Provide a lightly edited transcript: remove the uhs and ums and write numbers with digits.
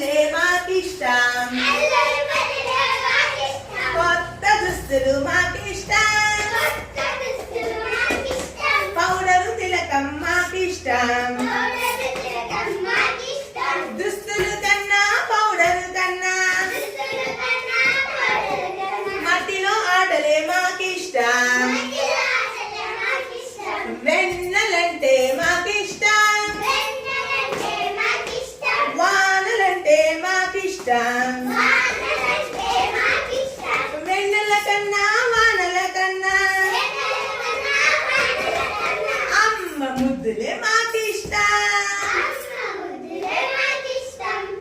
పల్లె మాకిష్టం, కొత్త దుస్తులు మాకిష్టం, పౌడరు తిలకం మాకిష్టం, దుస్తులు కన్నా పౌడరు కన్నా మట్టిలో ఆటలే మాకిష్టం, వెన్నెలంటే మాకిష్టం, వానలంటే మాకిష్టం.